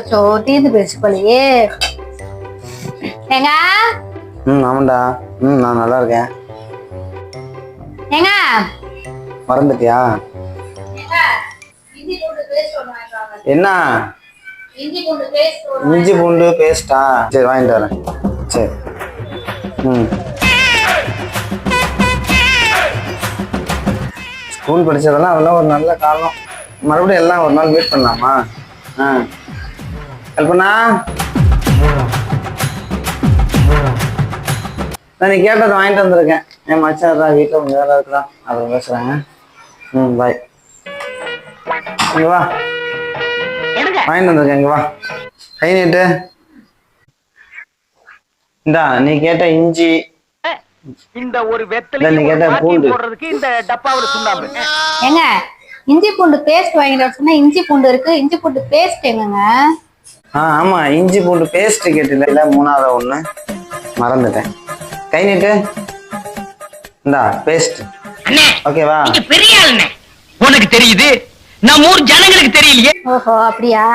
அச்சோ தீர்ந்து போயிடுச்சு போலயே. ஏங்க ஆமாண்டா. நான் நல்லா இருக்கேன். ஏங்க மறந்துட்டியா? என்ன? இஞ்சி பூண்டு பேஸ்டா? சரி வாங்கிட்டு வரேன். சரி. ஸ்கூல் படிச்சதெல்லாம் அதெல்லாம் ஒரு நல்ல காலம். மறுபடியும் எல்லாம் ஒரு நாள் மீட் பண்ணலாமா? கல்பனா, நான் நீ கேட்டதை வாங்கிட்டு வந்திருக்கேன். என் மச்சான் வீட்டில் கொஞ்சம் வேலை இருக்கலாம், அப்புறம் பேசுறாங்க. பாய். இங்க வா, வாங்கிட்டு வந்திருக்கேன். இங்க வா, கை நீட்டு. இந்தா நீ கேட்ட இஞ்சி, இந்த ஒரு வெத்தலை நீ கேட்ட பூண்டு போடுறதுக்கு இந்த டப்பாவுல சுண்ணாம்பு. ஏங்க இஞ்சி பூண்டு பேஸ்ட் வாங்கிட்டு சொன்னா இஞ்சி பூண்டு இருக்கு, இஞ்சி பூண்டு பேஸ்ட் எங்கங்க? ஆமா, இஞ்சி பூண்டு பேஸ்ட் கேட்டில, மூணாவது ஒண்ணு மறந்துட்டேன். கை நீட்டு. இந்தா பேஸ்ட். ஓகேவா? பெரிய ஆளுண்ணே, உனக்கு தெரியுது, நம்ம ஊர் ஜனங்களுக்கு தெரியலையே. ஓஹோ அப்படியா?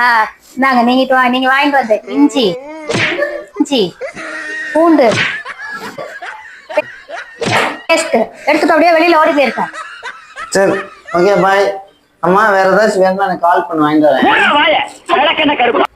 நாங்க நீங்க வாங்கிட்டு வந்த இஞ்சி இஞ்சி பூண்டு பேஸ்ட் எடுத்துட்டு அப்படியே வெளியில ஓடி போயிருக்கேன். சரி, ஓகே பாய். அம்மா வேற ஏதாச்சும் வேணுமா எனக்கு கால் பண்ணி வாங்கிட்டு வரேன்.